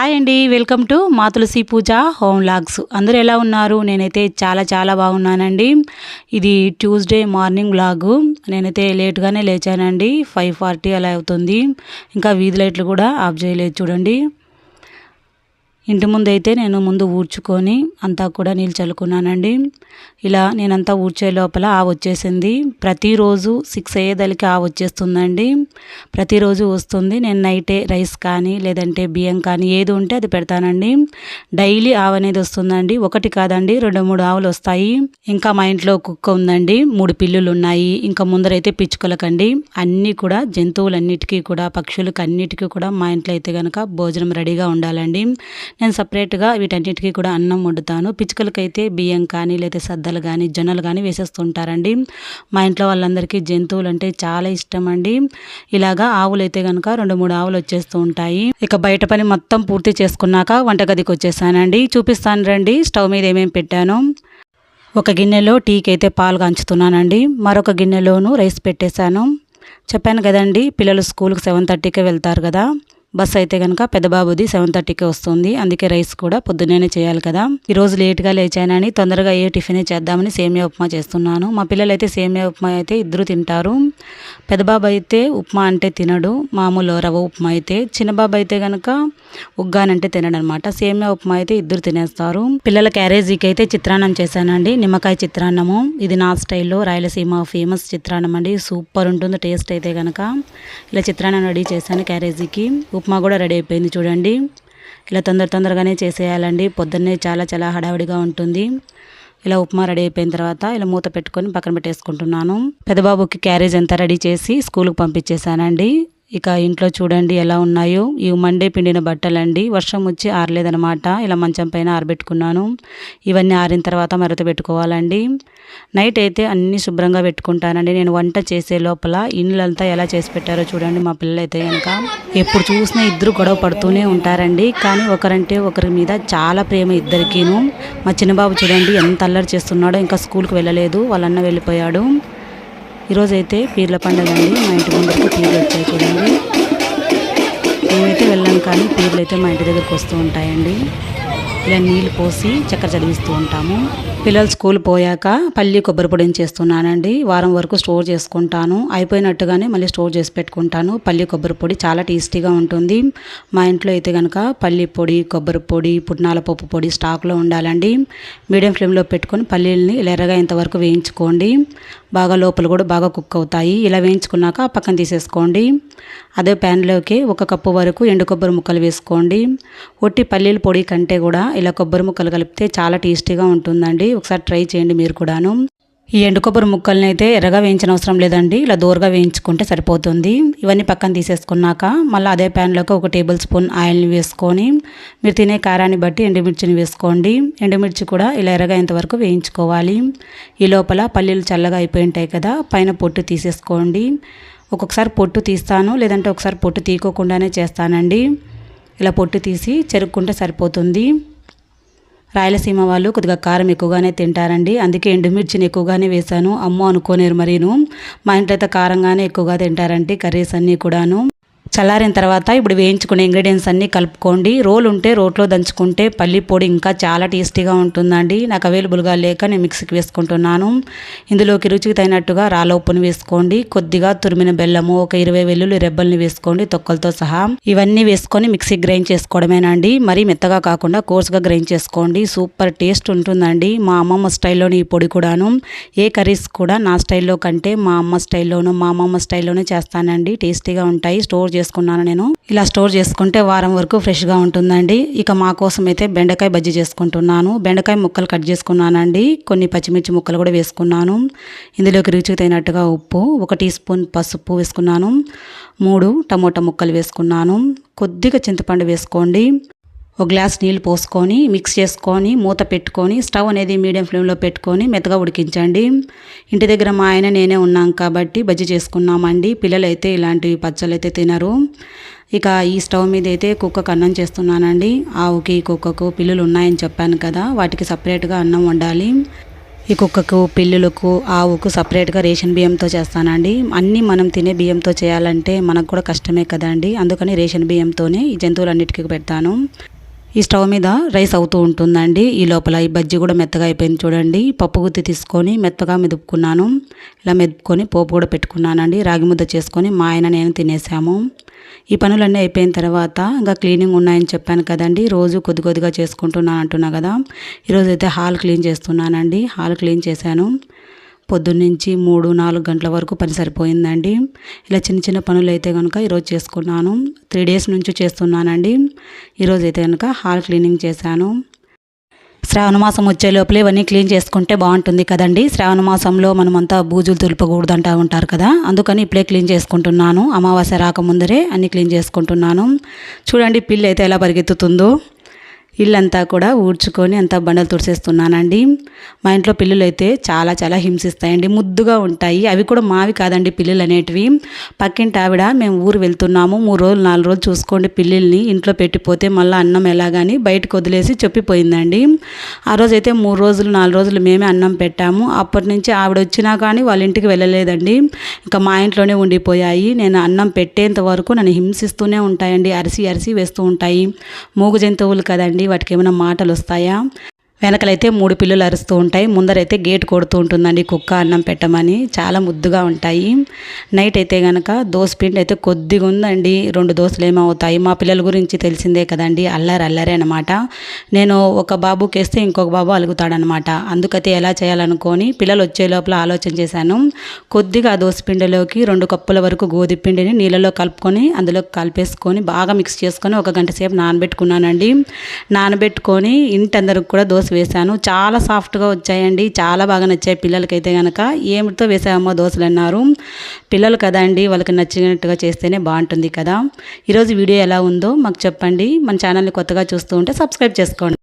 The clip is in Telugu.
హాయ్ అండి, వెల్కమ్ టు మా తులసి పూజ హోమ్ వ్లాగ్స్. అందరూ ఎలా ఉన్నారు? నేనైతే చాలా బాగున్నానండి. ఇది ట్యూస్డే మార్నింగ్ వ్లాగు. నేనైతే లేట్గానే లేచానండి. 5:40 అలా అవుతుంది. ఇంకా వీధి లైట్లు కూడా ఆఫ్ చేయలేదు చూడండి. ఇంటి ముందు అయితే నేను ముందు ఊడ్చుకొని అంతా కూడా నీళ్ళు చల్లుకున్నానండి. ఇలా నేనంతా ఊడ్చే లోపల వచ్చేసింది. ప్రతిరోజు 6 అయ్యేదలికి వచ్చేస్తుందండి. ప్రతిరోజు వస్తుంది. నేను నైటే రైస్ కానీ లేదంటే బియ్యం కానీ ఏది ఉంటే అది పెడతానండి. డైలీ అనేది వస్తుందండి. ఒకటి కాదండి, 2-3 ఆవులు వస్తాయి. ఇంకా మా ఇంట్లో కుక్క ఉందండి. 3 పిల్లులు ఉన్నాయి. ఇంకా ముందరైతే పిచ్చుకలకండి. అన్నీ కూడా జంతువులన్నిటికీ కూడా పక్షులకు అన్నిటికీ కూడా మా ఇంట్లో అయితే కనుక భోజనం రెడీగా ఉండాలండి. నేను సపరేట్గా వీటన్నిటికీ కూడా అన్నం వండుతాను. పిచ్చుకలకైతే బియ్యం కానీ లేదా సద్దలు కానీ జొన్నలు కానీ వేసేస్తుంటారండి. మా ఇంట్లో వాళ్ళందరికీ జంతువులు అంటే చాలా ఇష్టం అండి. ఇలాగా ఆవులు అయితే కనుక 2-3 ఆవులు వచ్చేస్తూ ఉంటాయి. ఇక బయట పని మొత్తం పూర్తి చేసుకున్నాక వంటగదికి వచ్చేసానండి. చూపిస్తాను రండి స్టవ్ మీద ఏమేమి పెట్టాను. ఒక గిన్నెలో టీకి అయితే పాలు కాంచుతున్నానండి. మరొక గిన్నెలోనూ రైస్ పెట్టేశాను. చెప్పాను కదండి, పిల్లలు స్కూల్కి 7:30కే వెళ్తారు కదా. బస్ అయితే కనుక పెద్ద బాబుది 7:30కే వస్తుంది. అందుకే రైస్ కూడా పొద్దున్నే చేయాలి కదా. ఈరోజు లేట్గా లేచానని తొందరగా టిఫిన్ చేద్దామని సేమియా ఉప్మా చేస్తున్నాను. మా పిల్లలు అయితే సేమియా ఉప్మా అయితే ఇద్దరు తింటారు. పెద్ద బాబు అయితే ఉప్మా అంటే తినడు, మామూలు రవ్వ ఉప్మా అయితే. చిన్న బాబు అయితే కనుక ఉగ్గానంటే తినడు అనమాట. సేమియా ఉప్మా అయితే ఇద్దరు తినేస్తారు. పిల్లల క్యారేజీకి అయితే చిత్రాన్నం చేశానండి, నిమ్మకాయ చిత్రాన్నము. ఇది నా స్టైల్లో రాయలసీమ ఫేమస్ చిత్రాన్నం అండి. సూపర్ ఉంటుంది టేస్ట్ అయితే కనుక. ఇలా చిత్రాన్నం రెడీ చేశాను క్యారేజీకి. ఉప్మా కూడా రెడీ అయిపోయింది చూడండి. ఇలా తొందరగానే చేసేయాలండి. పొద్దున్నే చాలా హడావిడిగా ఉంటుంది. ఇలా ఉప్మా రెడీ అయిపోయిన తర్వాత ఇలా మూత పెట్టుకొని పక్కన పెట్టేసుకుంటున్నాను. పెద్దబాబుకి క్యారేజ్ అంతా రెడీ చేసి స్కూల్కి పంపించేశానండి. ఇక ఇంట్లో చూడండి ఎలా ఉన్నాయో. ఇవి మండే పిండిన బట్టలండి. వర్షం వచ్చి ఆరలేదనమాట. ఇలా మంచం పైన ఆరబెట్టుకున్నాను. ఇవన్నీ ఆరిన తర్వాత మరత పెట్టుకోవాలండి. నైట్ అయితే అన్నీ శుభ్రంగా పెట్టుకుంటానండి. నేను వంట చేసే లోపల ఇళ్ళంతా ఎలా చేసి పెట్టారో చూడండి. మా పిల్లలు అయితే కనుక ఎప్పుడు చూసినా ఇద్దరు గొడవ పడుతూనే ఉంటారండి. కానీ ఒకరంటే ఒకరి మీద చాలా ప్రేమ ఇద్దరికీను. మా చిన్నబాబు చూడండి ఎంత అల్లరి చేస్తున్నాడో. ఇంకా స్కూల్కి వెళ్ళలేదు, వాళ్ళ అన్న వెళ్ళిపోయాడు. ఈరోజైతే పీర్ల పండుగ అండి. మా ఇంటి ముందుకు పీర్లు వచ్చాయి చూడండి. మేమైతే వెళ్ళాం కానీ పీర్లు అయితే మా ఇంటి దగ్గరకు వస్తూ ఉంటాయండి. ఇలా నీళ్ళు పోసి చక్కెర చదివిస్తూ ఉంటాము. పిల్లలు స్కూల్ పోయాక పల్లి కొబ్బరి పొడిని చేస్తున్నానండి. వారం వరకు స్టోర్ చేసుకుంటాను. అయిపోయినట్టుగానే మళ్ళీ స్టోర్ చేసి పెట్టుకుంటాను. పల్లి కొబ్బరి పొడి చాలా టేస్టీగా ఉంటుంది. మా ఇంట్లో అయితే కనుక పల్లి పొడి, కొబ్బరి పొడి, పుట్నాల పప్పు పొడి స్టాక్లో ఉండాలండి. మీడియం ఫ్లేమ్లో పెట్టుకొని పల్లీలని ఇలా ఎర్రగా ఇంతవరకు వేయించుకోండి. బాగా లోపల కూడా బాగా కుక్ అవుతాయి. ఇలా వేయించుకున్నాక పక్కన తీసేసుకోండి. అదే ప్యాన్లోకి 1 కప్పు వరకు ఎండు కొబ్బరి ముక్కలు వేసుకోండి. ఒట్టి పల్లీల పొడి కంటే కూడా ఇలా కొబ్బరి ముక్కలు కలిపితే చాలా టేస్టీగా ఉంటుందండి. ఒకసారి ట్రై చేయండి మీరు కూడాను. ఈ ఎండు కొబ్బరి ముక్కల్ని అయితే ఎర్రగా వేయించిన అవసరం లేదండి, ఇలా దూరగా వేయించుకుంటే సరిపోతుంది. ఇవన్నీ పక్కన తీసేసుకున్నాక మళ్ళీ అదే ప్యాన్లోకి 1 టేబుల్ స్పూన్ ఆయిల్ని వేసుకొని మీరు తినే కారాన్ని బట్టి ఎండుమిర్చిని వేసుకోండి. ఎండుమిర్చి కూడా ఇలా ఎర్రగా ఇంతవరకు వేయించుకోవాలి. ఈ లోపల పల్లీలు చల్లగా అయిపోయి ఉంటాయి కదా, పైన పొట్టు తీసేసుకోండి. ఒక్కొక్కసారి పొట్టు తీస్తాను, లేదంటే ఒకసారి పొట్టు తీయకోకుండానే చేస్తానండి. ఇలా పొట్టు తీసి చెరుక్కుంటే సరిపోతుంది. రాయలసీమ వాళ్ళు కొద్దిగా కారం ఎక్కువగానే తింటారండి. అందుకే ఎండుమిర్చిని ఎక్కువగానే వేశాను. అమ్మో అనుకోనేరు మరీను. మా ఇంట్లో అయితే కారంగానే ఎక్కువగా తింటారండి కర్రీస్ అన్నీ కూడాను. చల్లారిన తర్వాత ఇప్పుడు వేయించుకునే ఇంగ్రీడియంట్స్ అన్నీ కలుపుకోండి. రోల్ ఉంటే రోట్లో దంచుకుంటే పల్లి పొడి ఇంకా చాలా టేస్టీగా ఉంటుందండి. నాకు అవైలబుల్గా లేక నేను మిక్సీకి వేసుకుంటున్నాను. ఇందులోకి రుచికి తగినట్టుగా రాళ్ళ ఉప్పుని వేసుకోండి. కొద్దిగా తురిమిన బెల్లము, ఒక 20 వెల్లుల్లి రెబ్బల్ని వేసుకోండి తొక్కలతో సహా. ఇవన్నీ వేసుకొని మిక్సీ గ్రైండ్ చేసుకోవడమేనండి. మరీ మెత్తగా కాకుండా కోర్స్గా గ్రైండ్ చేసుకోండి. సూపర్ టేస్ట్ ఉంటుందండి. మా అమ్మమ్మ స్టైల్లోని ఈ పొడి కూడాను. ఏ కర్రీస్ కూడా నా స్టైల్లో కంటే మా అమ్మ స్టైల్లోనూ మా అమ్మమ్మ స్టైల్లోనే చేస్తానండి. టేస్టీగా ఉంటాయి. స్టోర్ చేసుకున్నాను నేను. ఇలా స్టోర్ చేసుకుంటే వారం వరకు ఫ్రెష్గా ఉంటుందండి. ఇక మా కోసం అయితే బెండకాయ బజ్జీ చేసుకుంటున్నాను. బెండకాయ ముక్కలు కట్ చేసుకున్నానండి. కొన్ని పచ్చిమిర్చి ముక్కలు కూడా వేసుకున్నాను. ఇందులోకి రుచికి తగినట్టుగా ఉప్పు, 1 టీ స్పూన్ పసుపు వేసుకున్నాను. 3 టమోటా ముక్కలు వేసుకున్నాను. కొద్దిగా చింతపండు వేసుకోండి. 1 గ్లాస్ నీళ్ళు పోసుకొని మిక్స్ చేసుకొని మూత పెట్టుకొని స్టవ్ అనేది మీడియం ఫ్లేమ్లో పెట్టుకొని మెత్తగా ఉడికించండి. ఇంటి దగ్గర మా ఆయన నేనే ఉన్నాం కాబట్టి బజ్జీ చేసుకున్నామండి. పిల్లలు అయితే ఇలాంటి పచ్చళ్ళు అయితే తినరు. ఇక ఈ స్టవ్ మీద అయితే కుక్కకు అన్నం చేస్తున్నానండి. ఆవుకి కుక్కకు పిల్లులు ఉన్నాయని చెప్పాను కదా, వాటికి సపరేట్గా అన్నం వండాలి. ఈ కుక్కకు, పిల్లులకు, ఆవుకు సపరేట్గా రేషన్ బియ్యంతో చేస్తానండి. అన్నీ మనం తినే బియ్యంతో చేయాలంటే మనకు కూడా కష్టమే కదండి. అందుకని రేషన్ బియ్యంతోనే ఈ జంతువులన్నిటికీ పెడతాను. ఈ స్టవ్ మీద రైస్ అవుతూ ఉంటుందండి. ఈ లోపల ఈ బజ్జీ కూడా మెత్తగా అయిపోయింది చూడండి. పప్పు గుత్తి తీసుకొని మెత్తగా మెదుపుకున్నాను. ఇలా మెదుపుకొని పోపు కూడా పెట్టుకున్నానండి. రాగి ముద్ద చేసుకొని మా ఆయన నేను తినేసాము. ఈ పనులన్నీ అయిపోయిన తర్వాత ఇంకా క్లీనింగ్ ఉన్నాయని చెప్పాను కదండి. రోజు కొద్ది కొద్దిగా చేసుకుంటున్నాను అంటున్నా కదా. ఈరోజు అయితే హాల్ క్లీన్ చేస్తున్నానండి. హాల్ క్లీన్ చేశాను. పొద్దున్నుంచి 3-4 గంటల వరకు పని సరిపోయిందండి. ఇలా చిన్న చిన్న పనులు అయితే కనుక ఈరోజు చేసుకున్నాను. 3 డేస్ నుంచి చేస్తున్నానండి. ఈరోజు అయితే కనుక హాల్ క్లీనింగ్ చేశాను. శ్రావణ మాసం వచ్చే లోపలే ఇవన్నీ క్లీన్ చేసుకుంటే బాగుంటుంది కదండి. శ్రావణ మాసంలో మనమంతా బూజులు తులపకూడదు అంటూ ఉంటారు కదా. అందుకని ఇప్పుడే క్లీన్ చేసుకుంటున్నాను. అమావాస్య రాకముందరే అన్నీ క్లీన్ చేసుకుంటున్నాను. చూడండి పిల్లి అయితే ఎలా పరిగెత్తుతుందో. ఇల్లంతా కూడా ఊడ్చుకొని అంతా బండలు తుడిసేస్తున్నానండి. మా ఇంట్లో పిల్లులు అయితే చాలా చాలా హింసిస్తాయండి. ముద్దుగా ఉంటాయి. అవి కూడా మావి కాదండి పిల్లులు అనేటివి. పక్కింటి ఆవిడ మేము ఊరు వెళ్తున్నాము 3 రోజులు 4 రోజులు చూసుకోండి పిల్లుల్ని ఇంట్లో పెట్టిపోతే మళ్ళీ అన్నం ఎలాగని బయటకు వదిలేసి చెప్పిపోయిందండి. ఆ రోజైతే 3 రోజులు 4 రోజులు మేమే అన్నం పెట్టాము. అప్పటి నుంచి ఆవిడ వచ్చినా కానీ వాళ్ళ ఇంటికి వెళ్ళలేదండి. ఇంకా మా ఇంట్లోనే ఉండిపోయాయి. నేను అన్నం పెట్టేంత వరకు నన్ను హింసిస్తూనే ఉంటాయండి. అరిసి అరిసి వేస్తూ ఉంటాయి. మూగు జంతువులు కదండి, వాటికి ఏమైనా మాటలు వస్తాయా? వెనకలైతే 3 పిల్లులు అరుస్తూ ఉంటాయి. ముందరైతే గేట్ కొడుతూ ఉంటుందండి కుక్క అన్నం పెట్టమని. చాలా ముద్దుగా ఉంటాయి. నైట్ అయితే కనుక దోసపిండి అయితే కొద్దిగా ఉందండి. 2 దోశలు ఏమవుతాయి. మా పిల్లల గురించి తెలిసిందే కదండి. అల్లరే అనమాట. నేను ఒక బాబుకి వేస్తే ఇంకొక బాబు అలుగుతాడనమాట. అందుకైతే ఎలా చేయాలనుకొని పిల్లలు వచ్చే లోపల ఆలోచన చేశాను. కొద్దిగా ఆ దోసపిండిలోకి 2 కప్పుల వరకు గోధుమ పిండిని నీళ్ళలో కలుపుకొని అందులో కలిపేసుకొని బాగా మిక్స్ చేసుకొని 1 గంట సేపు నానబెట్టుకున్నానండి. నానబెట్టుకొని ఇంటందరికి కూడా దోశ వేసాను. చాలా సాఫ్ట్గా వచ్చాయండి. చాలా బాగా నచ్చాయి పిల్లలకైతే కనుక. ఏమిటితో వేసామో దోశలు అన్నారు. పిల్లలు కదా అండి, వాళ్ళకి నచ్చినట్టుగా చేస్తేనే బాగుంటుంది కదా. ఈరోజు వీడియో ఎలా ఉందో మాకు చెప్పండి. మన ఛానల్ని కొత్తగా చూస్తూ ఉంటే సబ్స్క్రైబ్ చేసుకోండి.